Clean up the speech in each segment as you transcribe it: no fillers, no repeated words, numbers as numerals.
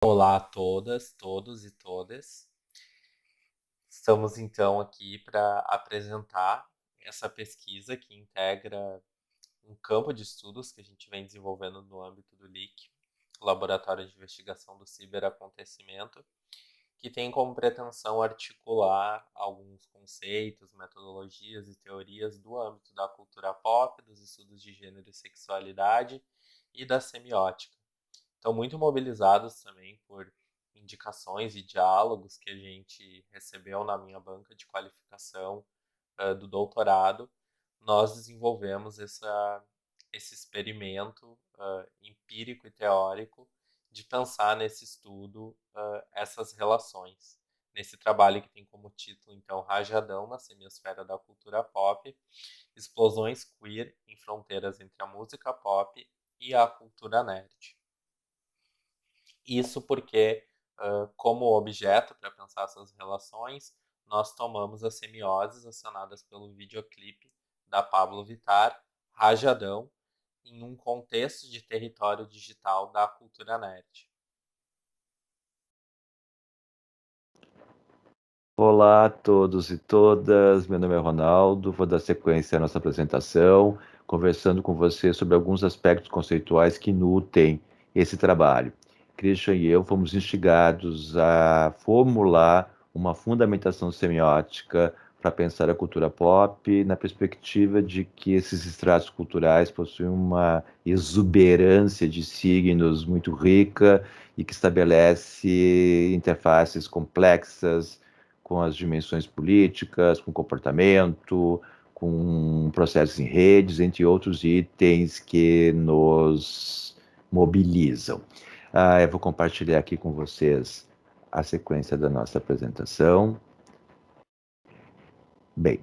Olá a todas, todos e todas. Estamos então aqui para apresentar essa pesquisa que integra um campo de estudos que a gente vem desenvolvendo no âmbito do LIC, Laboratório de Investigação do Ciberacontecimento, que tem como pretensão articular alguns conceitos, metodologias e teorias do âmbito da cultura pop, dos estudos de gênero e sexualidade e da semiótica. Estão muito mobilizados também por indicações e diálogos que a gente recebeu na minha banca de qualificação do doutorado. Nós desenvolvemos esse experimento empírico e teórico de pensar nesse estudo essas relações. Nesse trabalho que tem como título, então, Rajadão na Semiosfera da Cultura Pop, Explosões Queer em Fronteiras entre a Música Pop e a Cultura Nerd. Isso porque, como objeto para pensar essas relações, nós tomamos as semioses acionadas pelo videoclipe da Pablo Vittar, Rajadão, em um contexto de território digital da cultura nerd. Olá a todos e todas, meu nome é Ronaldo, vou dar sequência à nossa apresentação, conversando com você sobre alguns aspectos conceituais que nutrem esse trabalho. Christian e eu fomos instigados a formular uma fundamentação semiótica para pensar a cultura pop na perspectiva de que esses estratos culturais possuem uma exuberância de signos muito rica e que estabelece interfaces complexas com as dimensões políticas, com comportamento, com processos em redes, entre outros itens que nos mobilizam. Eu vou compartilhar aqui com vocês a sequência da nossa apresentação. Bem,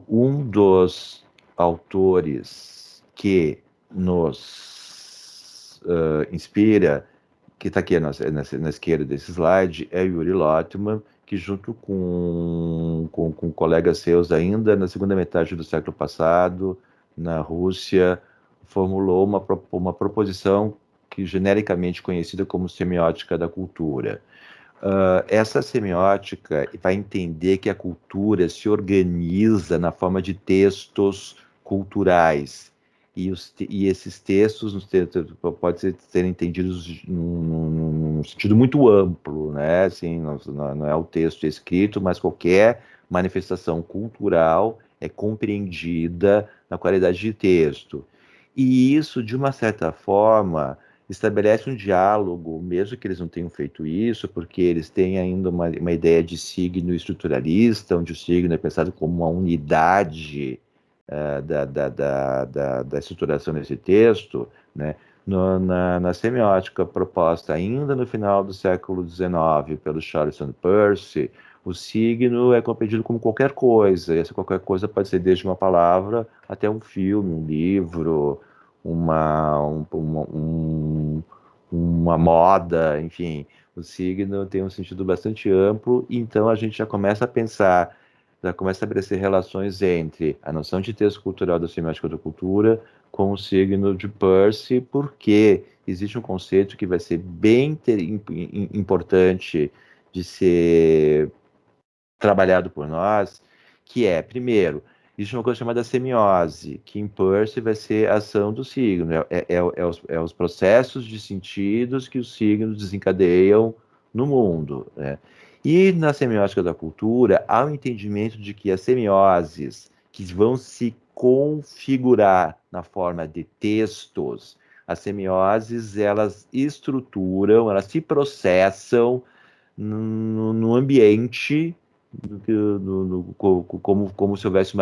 um dos autores que nos inspira, que está aqui na esquerda desse slide, é Yuri Lotman, que junto com colegas seus ainda na segunda metade do século passado, na Rússia, formulou uma proposição que genericamente conhecida como semiótica da cultura. Essa semiótica vai entender que a cultura se organiza na forma de textos culturais. E esses textos podem ser entendidos num sentido muito amplo, né? Assim, não é o texto escrito, mas qualquer manifestação cultural é compreendida na qualidade de texto. E isso, de uma certa forma, estabelece um diálogo, mesmo que eles não tenham feito isso, porque eles têm ainda uma ideia de signo estruturalista, onde o signo é pensado como uma unidade da estruturação desse texto, né? Na semiótica proposta ainda no final do século XIX pelo Charles Peirce, o signo é compreendido como qualquer coisa, e essa qualquer coisa pode ser desde uma palavra até um filme, um livro, uma moda, enfim. O signo tem um sentido bastante amplo, então a gente já começa a pensar, já começa a estabelecer relações entre a noção de texto cultural da semiótica da cultura com o signo de Peirce, porque existe um conceito que vai ser bem importante de ser trabalhado por nós, que é, primeiro, existe uma coisa chamada semiose, que em Peirce vai ser a ação do signo, é os processos de sentidos que os signos desencadeiam no mundo, né? E na semiótica da cultura, há um entendimento de que as semioses que vão se configurar na forma de textos, as semioses, elas estruturam, elas se processam no ambiente como se houvesse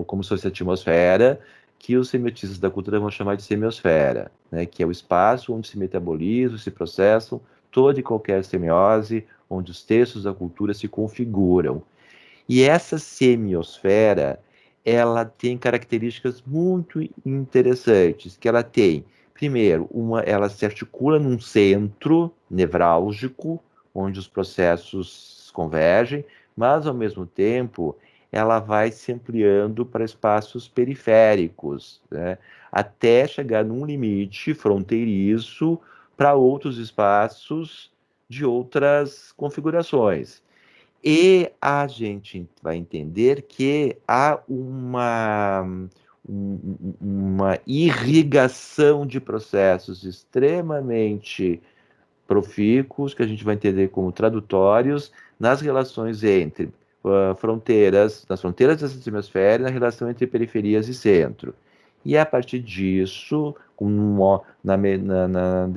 como se fosse a atmosfera, que os semiotistas da cultura vão chamar de semiosfera, né, que é o espaço onde se metabolizam, se processam toda e qualquer semiose, onde os textos da cultura se configuram. E essa semiosfera, ela tem características muito interessantes, que ela tem, primeiro, ela se articula num centro nevrálgico, onde os processos convergem, mas, ao mesmo tempo, ela vai se ampliando para espaços periféricos, né? Até chegar num limite fronteiriço para outros espaços de outras configurações. E a gente vai entender que há uma irrigação de processos extremamente profícuos, que a gente vai entender como tradutórios, nas relações entre fronteiras, nas fronteiras dessa hemisféria, na relação entre periferias e centro. E a partir disso,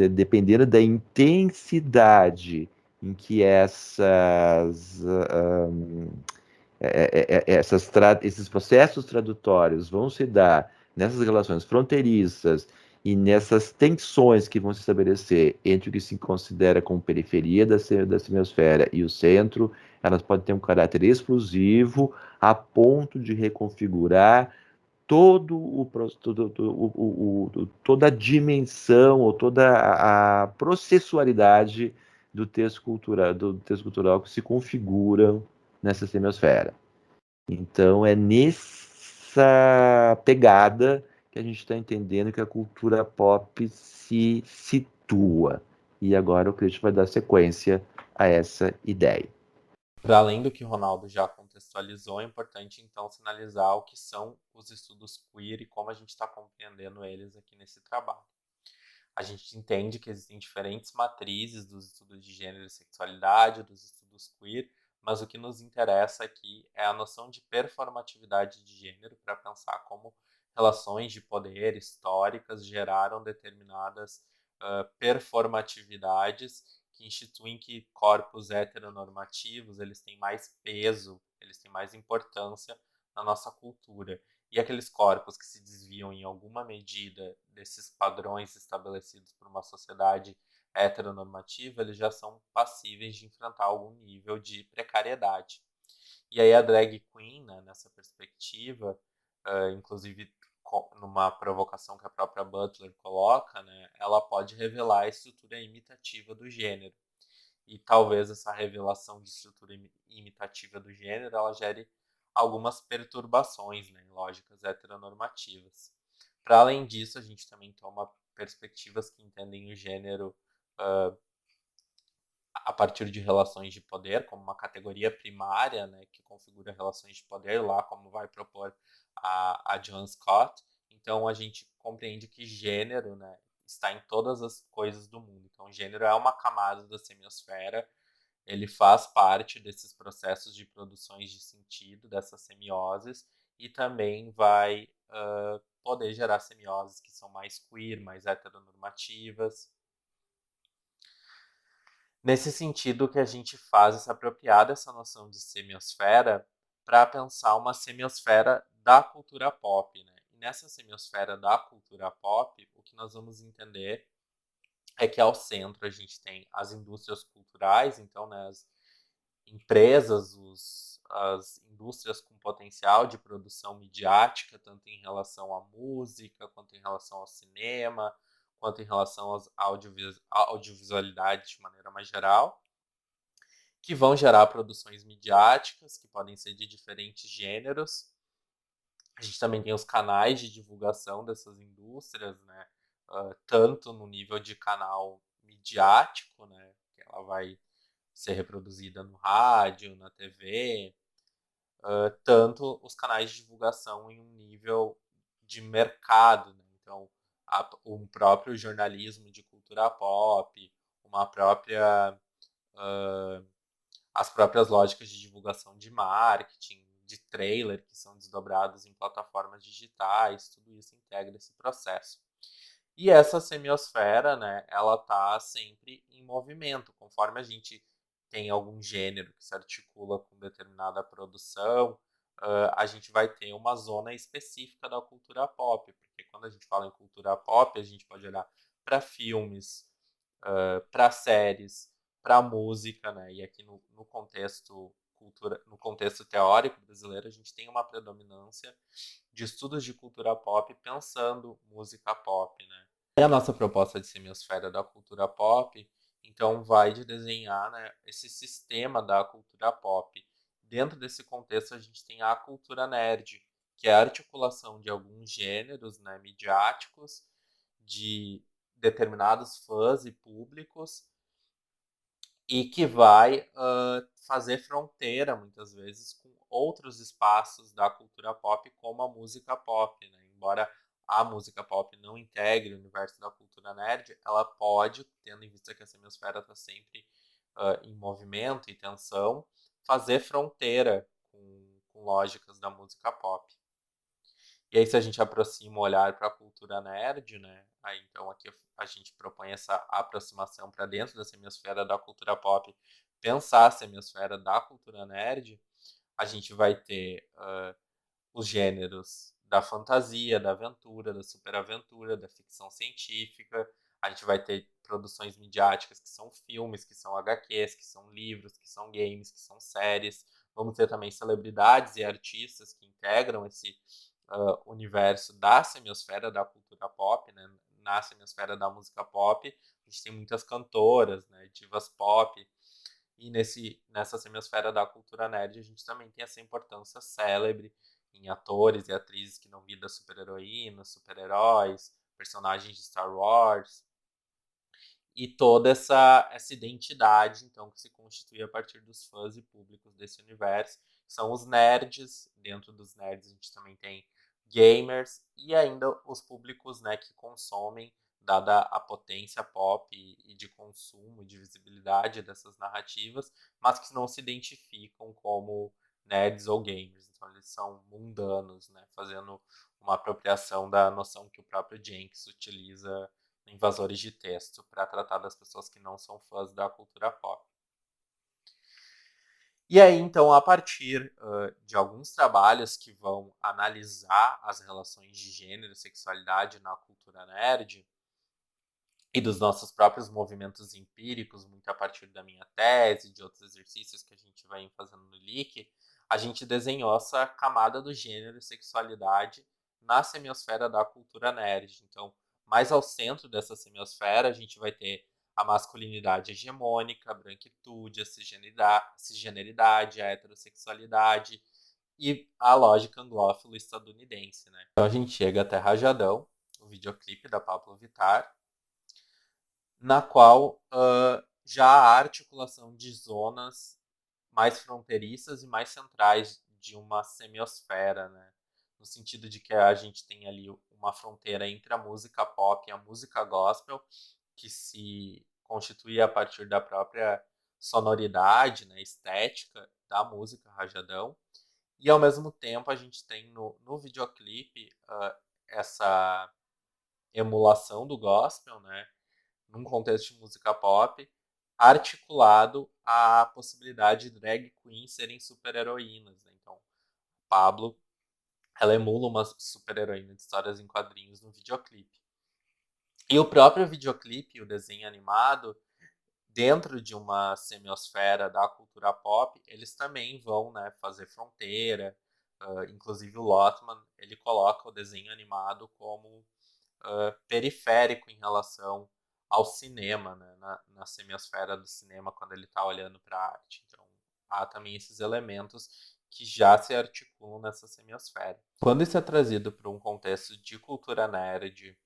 dependendo da intensidade em que esses processos tradutórios vão se dar nessas relações fronteiriças e nessas tensões que vão se estabelecer entre o que se considera como periferia da semiosfera e o centro, elas podem ter um caráter explosivo a ponto de reconfigurar toda a dimensão ou toda a processualidade do texto cultural que se configuram nessa semiosfera. Então é nessa pegada que a gente está entendendo que a cultura pop se situa. E agora o Cristian vai dar sequência a essa ideia. Para além do que o Ronaldo já contextualizou, é importante então sinalizar o que são os estudos queer e como a gente está compreendendo eles aqui nesse trabalho. A gente entende que existem diferentes matrizes dos estudos de gênero e sexualidade, dos estudos queer, mas o que nos interessa aqui é a noção de performatividade de gênero para pensar como relações de poder históricas geraram determinadas performatividades que instituem que corpos heteronormativos eles têm mais peso, eles têm mais importância na nossa cultura. E aqueles corpos que se desviam em alguma medida desses padrões estabelecidos por uma sociedade heteronormativa, eles já são passíveis de enfrentar algum nível de precariedade. E aí a drag queen, né, nessa perspectiva, inclusive numa provocação que a própria Butler coloca, né, ela pode revelar a estrutura imitativa do gênero. E talvez essa revelação de estrutura imitativa do gênero ela gere algumas perturbações, né, em lógicas heteronormativas. Para além disso, a gente também toma perspectivas que entendem o gênero a partir de relações de poder, como uma categoria primária, né, que configura relações de poder, lá como vai propor a Joan Scott. Então a gente compreende que gênero, né, está em todas as coisas do mundo. Então gênero é uma camada da semiosfera, ele faz parte desses processos de produções de sentido, dessas semioses, e também vai poder gerar semioses que são mais queer, mais heteronormativas. Nesse sentido que a gente faz se apropriar dessa noção de semiosfera para pensar uma semiosfera da cultura pop, né? E nessa semiosfera da cultura pop, o que nós vamos entender é que ao centro a gente tem as indústrias culturais, então, né, as empresas, as indústrias com potencial de produção midiática, tanto em relação à música, quanto em relação ao cinema, quanto em relação às audiovisualidades de maneira mais geral, que vão gerar produções midiáticas, que podem ser de diferentes gêneros. A gente também tem os canais de divulgação dessas indústrias, né? Tanto no nível de canal midiático, né? Que ela vai ser reproduzida no rádio, na TV, tanto os canais de divulgação em um nível de mercado, né? Então, um próprio jornalismo de cultura pop, uma própria as próprias lógicas de divulgação de marketing, de trailer que são desdobrados em plataformas digitais, tudo isso integra esse processo. E essa semiosfera, né, ela tá sempre em movimento, conforme a gente tem algum gênero que se articula com determinada produção, a gente vai ter uma zona específica da cultura pop, porque quando a gente fala em cultura pop, a gente pode olhar para filmes, para séries, para música, né? E aqui no contexto no contexto teórico brasileiro, a gente tem uma predominância de estudos de cultura pop pensando música pop, né? E a nossa proposta de semiosfera da cultura pop, então vai de desenhar, né, esse sistema da cultura pop. Dentro desse contexto, a gente tem a cultura nerd, que é a articulação de alguns gêneros, né, midiáticos, de determinados fãs e públicos e que vai fazer fronteira, muitas vezes, com outros espaços da cultura pop, como a música pop, né? Embora a música pop não integre o universo da cultura nerd, ela pode, tendo em vista que a semiosfera está sempre em movimento e tensão, fazer fronteira com lógicas da música pop. E aí, se a gente aproxima o olhar para a cultura nerd, né? Aí, então, aqui a gente propõe essa aproximação para dentro da semiosfera da cultura pop, pensar a semiosfera da cultura nerd, a gente vai ter os gêneros da fantasia, da aventura, da superaventura, da ficção científica. A gente vai ter produções midiáticas que são filmes, que são HQs, que são livros, que são games, que são séries. Vamos ter também celebridades e artistas que integram esse universo da semiosfera da cultura pop, né? Na semiosfera da música pop. A gente tem muitas cantoras, né? Divas pop. E nessa semiosfera da cultura nerd, a gente também tem essa importância célebre em atores e atrizes que não vida super-heroínas, super-heróis, personagens de Star Wars, e toda essa identidade, então, que se constitui a partir dos fãs e públicos desse universo. São os nerds, dentro dos nerds a gente também tem gamers, e ainda os públicos, né, que consomem, dada a potência pop e de consumo, de visibilidade dessas narrativas, mas que não se identificam como nerds ou gamers. Então eles são mundanos, né, fazendo uma apropriação da noção que o próprio Jenkins utiliza invasores de texto para tratar das pessoas que não são fãs da cultura pop. E aí, então, a partir de alguns trabalhos que vão analisar as relações de gênero e sexualidade na cultura nerd e dos nossos próprios movimentos empíricos, muito a partir da minha tese, de outros exercícios que a gente vai fazendo no LIC, a gente desenhou essa camada do gênero e sexualidade na semiosfera da cultura nerd. Então, mais ao centro dessa semiosfera, a gente vai ter a masculinidade hegemônica, a branquitude, a cisgeneridade, a heterossexualidade e a lógica anglófilo estadunidense, né? Então a gente chega até Rajadão, o videoclipe da Pablo Vittar, na qual já há articulação de zonas mais fronteiriças e mais centrais de uma semiosfera, né? No sentido de que a gente tem ali uma fronteira entre a música pop e a música gospel, que se constitui a partir da própria sonoridade, né, estética da música Rajadão. E ao mesmo tempo a gente tem no videoclipe essa emulação do gospel, né, num contexto de música pop, articulado à possibilidade de drag queens serem super-heroínas, né? Então, Pablo, ela emula uma super-heroína de histórias em quadrinhos no videoclipe. E o próprio videoclipe, o desenho animado, dentro de uma semiosfera da cultura pop, eles também vão, né, fazer fronteira. Inclusive o Lotman, ele coloca o desenho animado como periférico em relação ao cinema, né? Na semiosfera do cinema, quando ele está olhando para a arte. Então, há também esses elementos que já se articulam nessa semiosfera. Quando isso é trazido para um contexto de cultura nerd,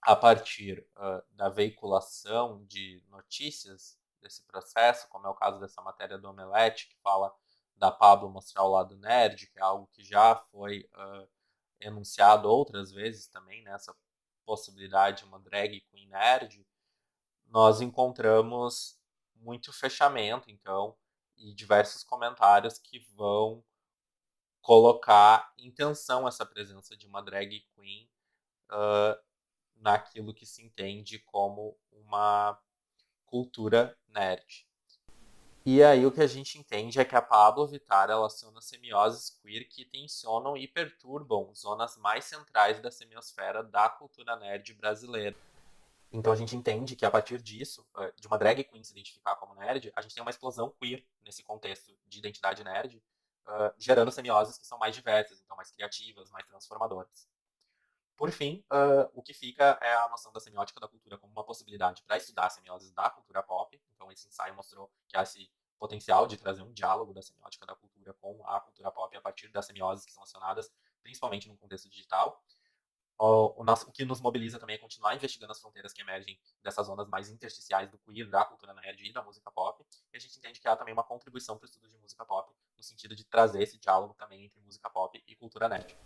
a partir da veiculação de notícias desse processo, como é o caso dessa matéria do Omelete, que fala da Pablo mostrar o lado nerd, que é algo que já foi enunciado outras vezes também, nessa possibilidade de uma drag queen nerd, nós encontramos muito fechamento, então, e diversos comentários que vão colocar em tensão essa presença de uma drag queen naquilo que se entende como uma cultura nerd. E aí o que a gente entende é que a Pablo Vittar ela aciona semioses queer que tensionam e perturbam zonas mais centrais da semiosfera da cultura nerd brasileira. Então a gente entende que a partir disso, de uma drag queen se identificar como nerd, a gente tem uma explosão queer nesse contexto de identidade nerd, gerando semioses que são mais diversas, então mais criativas, mais transformadoras. Por fim, o que fica é a noção da semiótica da cultura como uma possibilidade para estudar semioses da cultura pop. Então, esse ensaio mostrou que há esse potencial de trazer um diálogo da semiótica da cultura com a cultura pop a partir das semioses que são acionadas, principalmente no contexto digital. o que nos mobiliza também é continuar investigando as fronteiras que emergem dessas zonas mais intersticiais do queer, da cultura nerd e da música pop. E a gente entende que há também uma contribuição para o estudo de música pop, no sentido de trazer esse diálogo também entre música pop e cultura nerd.